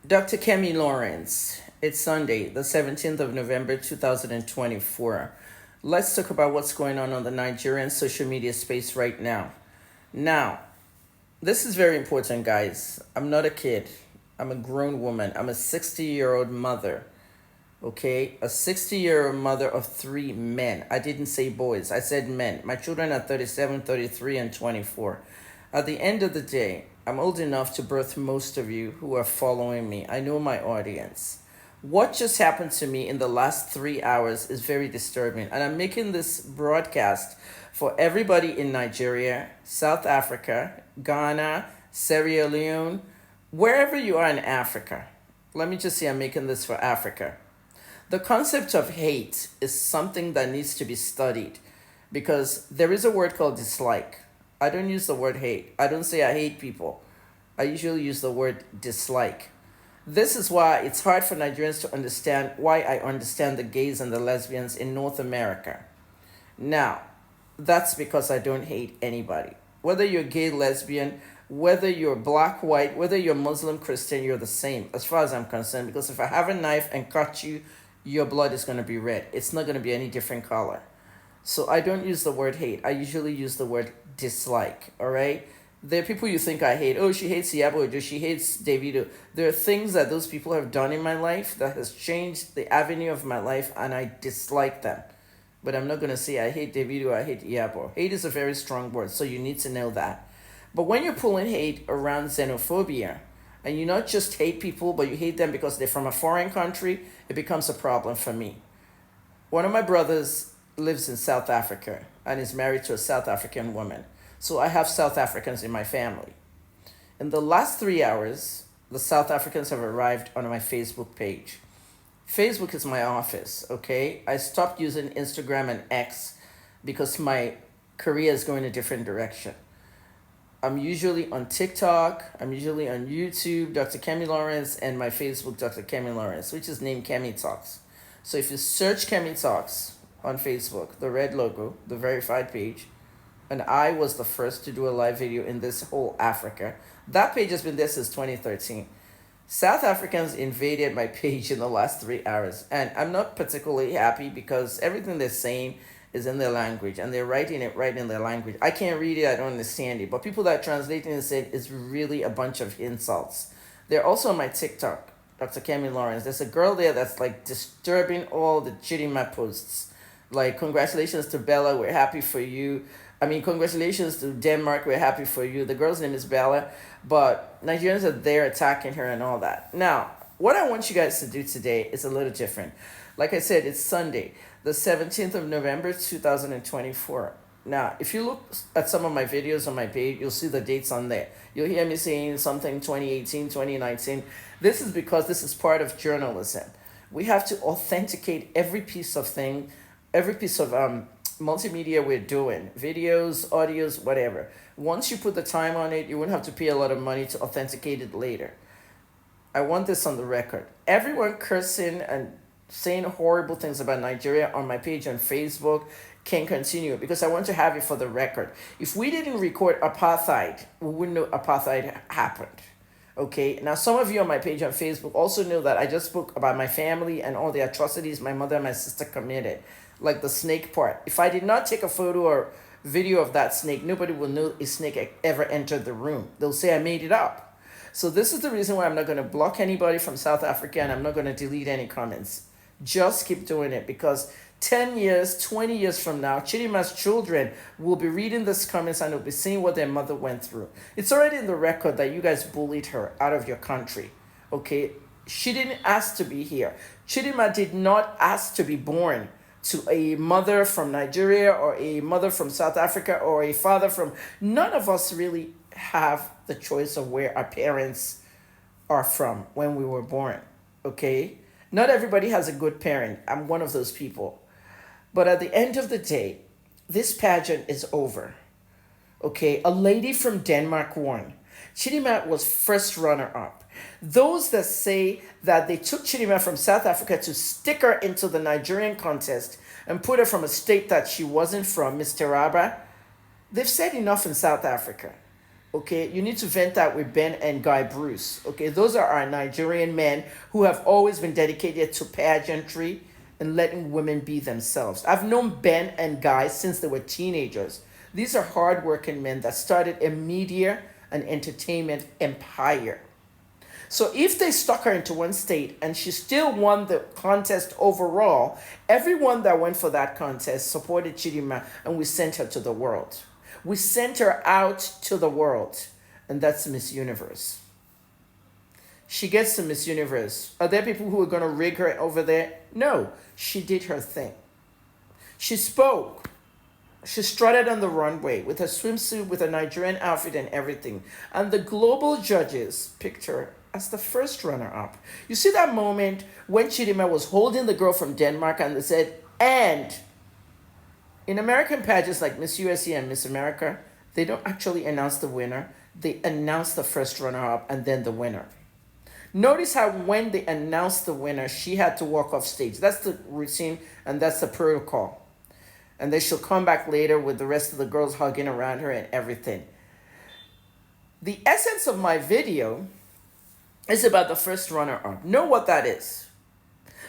Dr. Kemi Lawrence, it's Sunday, the 17th of November 2024. Let's talk about what's going on the Nigerian social media space right now. Now, this is very important, guys. I'm not a kid, I'm a grown woman. I'm a 60-year-old mother, okay? A 60-year-old mother of three men. I didn't say boys, I said men. My children are 37, 33, and 24. At the end of the day, I'm old enough to birth most of you who are following me. I know my audience. What just happened to me in the last 3 hours is very disturbing. And I'm making this broadcast for everybody in Nigeria, South Africa, Ghana, Sierra Leone, wherever you are in Africa. Let me just say I'm making this for Africa. The concept of hate is something that needs to be studied because there is a word called dislike. I don't use the word hate. I don't say I hate people. I usually use the word dislike. This is why it's hard for Nigerians to understand why I understand the gays and the lesbians in North America. Now, that's because I don't hate anybody. Whether you're gay, lesbian, whether you're black, white, whether you're Muslim, Christian, you're the same as far as I'm concerned. Because if I have a knife and cut you, your blood is going to be red. It's not going to be any different color. So I don't use the word hate. I usually use the word dislike, all right? There are people you think I hate. Oh, she hates Yabo, she hates Davido. There are things that those people have done in my life that has changed the avenue of my life, and I dislike them. But I'm not going to say I hate Davido, I hate Yabo. Hate is a very strong word, so you need to know that. But when you're pulling hate around xenophobia, and you not just hate people, but you hate them because they're from a foreign country, it becomes a problem for me. One of my brothers lives in South Africa and is married to a South African woman. So I have South Africans in my family. In the last 3 hours, the South Africans have arrived on my Facebook page. Facebook is my office, okay? I stopped using Instagram and X because my career is going a different direction. I'm usually on TikTok, I'm usually on YouTube, Dr. Kemi Lawrence, and my Facebook, Dr. Kemi Lawrence, which is named Kemi Talks. So if you search Kemi Talks on Facebook, the red logo, the verified page, and I was the first to do a live video in this whole Africa. That page has been there since 2013. South Africans invaded my page in the last 3 hours, and I'm not particularly happy because everything they're saying is in their language, and they're writing it right in their language. I can't read it, I don't understand it, but people that are translating it said it's really a bunch of insults. They're also on my TikTok, Dr. Kemi Lawrence. There's a girl there that's like disturbing all the Chidinma posts. Like, congratulations to Bella, we're happy for you. Congratulations to Denmark, we're happy for you. The girl's name is Bella, but Nigerians are there attacking her and all that. Now, what I want you guys to do today is a little different. Like I said, it's Sunday, the 17th of November, 2024. Now, if you look at some of my videos on my page, you'll see the dates on there. You'll hear me saying something 2018, 2019. This is because this is part of journalism. We have to authenticate every piece of multimedia we're doing, videos, audios, whatever. Once you put the time on it, you won't have to pay a lot of money to authenticate it later. I want this on the record. Everyone cursing and saying horrible things about Nigeria on my page on Facebook can continue because I want to have it for the record. If we didn't record apartheid, we wouldn't know apartheid happened. Okay, now some of you on my page on Facebook also know that I just spoke about my family and all the atrocities my mother and my sister committed, like the snake part. If I did not take a photo or video of that snake, nobody will know a snake ever entered the room. They'll say I made it up. So this is the reason why I'm not going to block anybody from South Africa, and I'm not going to delete any comments. Just keep doing it, because 10 years, 20 years from now, Chidinma's children will be reading these comments and will be seeing what their mother went through. It's already in the record that you guys bullied her out of your country. Okay? She didn't ask to be here. Chidinma did not ask to be born to a mother from Nigeria or a mother from South Africa or a father from... None of us really have the choice of where our parents are from when we were born. Okay? Not everybody has a good parent. I'm one of those people. But at the end of the day, this pageant is over. Okay? A lady from Denmark won. Chidinma was first runner-up. Those that say that they took Chidinma from South Africa to stick her into the Nigerian contest and put her from a state that she wasn't from, Miss Taraba, they've said enough in South Africa. Okay, you need to vent that with Ben and Guy Bruce. Okay, those are our Nigerian men who have always been dedicated to pageantry and letting women be themselves. I've known Ben and Guy since they were teenagers. These are hardworking men that started a media and entertainment empire. So if they stuck her into one state and she still won the contest overall, everyone that went for that contest supported Chidinma and we sent her to the world. We sent her out to the world, and that's Miss Universe. She gets to Miss Universe. Are there people who are going to rig her over there? No, she did her thing. She spoke. She strutted on the runway with her swimsuit, with a Nigerian outfit and everything. And the global judges picked her as the first runner-up. You see that moment when Chidinma was holding the girl from Denmark and they said, and in American pageants like Miss USA and Miss America, they don't actually announce the winner. They announce the first runner-up and then the winner. Notice how when they announced the winner, she had to walk off stage. That's the routine and that's the protocol. And then she'll come back later with the rest of the girls hugging around her and everything. The essence of my video is about the first runner-up. Know what that is.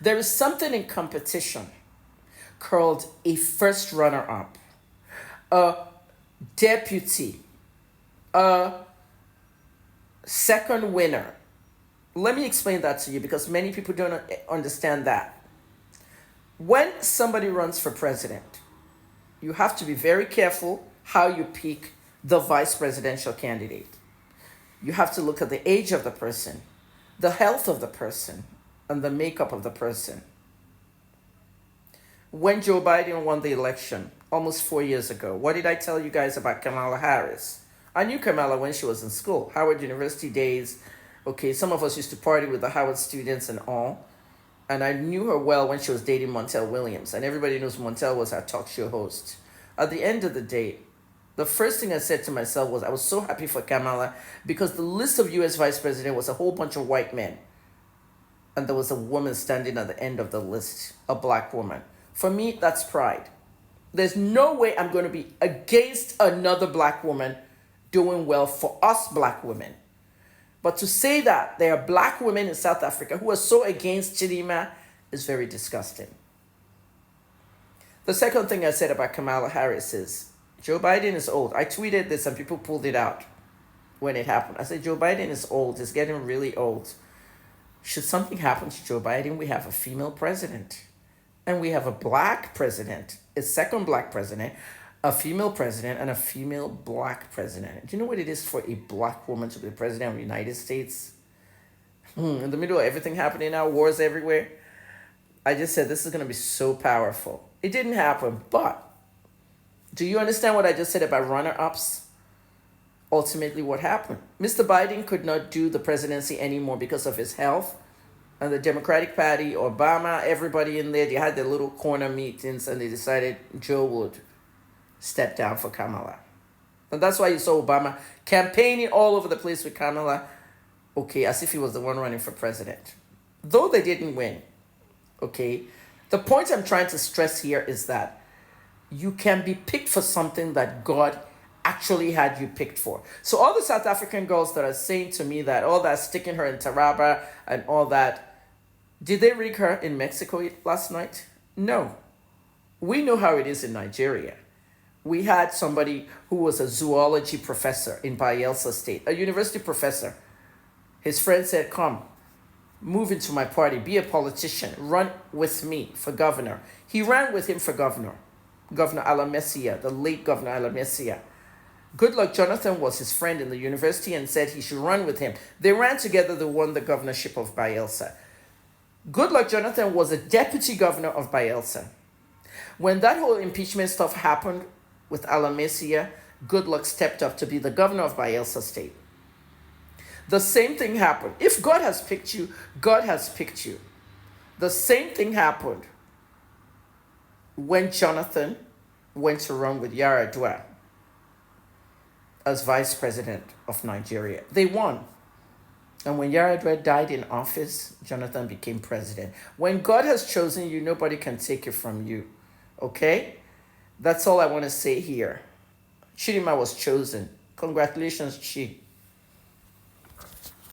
There is something in competition called a first runner-up, a deputy, a second winner. Let me explain that to you because many people don't understand that. When somebody runs for president, you have to be very careful how you pick the vice presidential candidate. You have to look at the age of the person, the health of the person, and the makeup of the person. When Joe Biden won the election almost 4 years ago, what did I tell you guys about Kamala Harris? I knew Kamala when she was in school, Howard University days. Okay, some of us used to party with the Howard students and all. And I knew her well when she was dating Montel Williams. And everybody knows Montel was our talk show host. At the end of the day, the first thing I said to myself was I was so happy for Kamala because the list of U.S. vice president was a whole bunch of white men. And there was a woman standing at the end of the list, a black woman. For me, that's pride. There's no way I'm going to be against another black woman doing well for us black women. But to say that there are black women in South Africa who are so against Chidinma is very disgusting. The second thing I said about Kamala Harris is Joe Biden is old. I tweeted this and people pulled it out when it happened. I said, Joe Biden is old. He's getting really old. Should something happen to Joe Biden, we have a female president. And we have a black president, a second black president, a female president, and a female black president. Do you know what it is for a black woman to be president of the United States? In the middle of everything happening now, wars everywhere. I just said this is going to be so powerful. It didn't happen, but do you understand what I just said about runner-ups? Ultimately, what happened? Mr. Biden could not do the presidency anymore because of his health. And the Democratic Party, Obama, everybody in there, they had their little corner meetings and they decided Joe would step down for Kamala. And that's why you saw Obama campaigning all over the place with Kamala, okay, as if he was the one running for president. Though they didn't win, okay, the point I'm trying to stress here is that you can be picked for something that God actually had you picked for. So all the South African girls that are saying to me that all that sticking her in Taraba and all that, did they rig her in Mexico last night? No. We know how it is in Nigeria. We had somebody who was a zoology professor in Bayelsa State, a university professor. His friend said, come, move into my party, be a politician, run with me for governor. He ran with him for governor, Governor Alamesia, the late Governor Alamesia. Goodluck Jonathan was his friend in the university and said he should run with him. They ran together, they won the governorship of Bayelsa. Goodluck Jonathan was a deputy governor of Bayelsa. When that whole impeachment stuff happened with Alamesia, Goodluck stepped up to be the governor of Bayelsa State. The same thing happened. If God has picked you, God has picked you. The same thing happened when Jonathan went to run with Yar'Adua as vice president of Nigeria. They won. And when Yar'Adua died in office, Jonathan became president. When God has chosen you, nobody can take it from you. Okay? That's all I want to say here. Chidinma was chosen. Congratulations, Chi.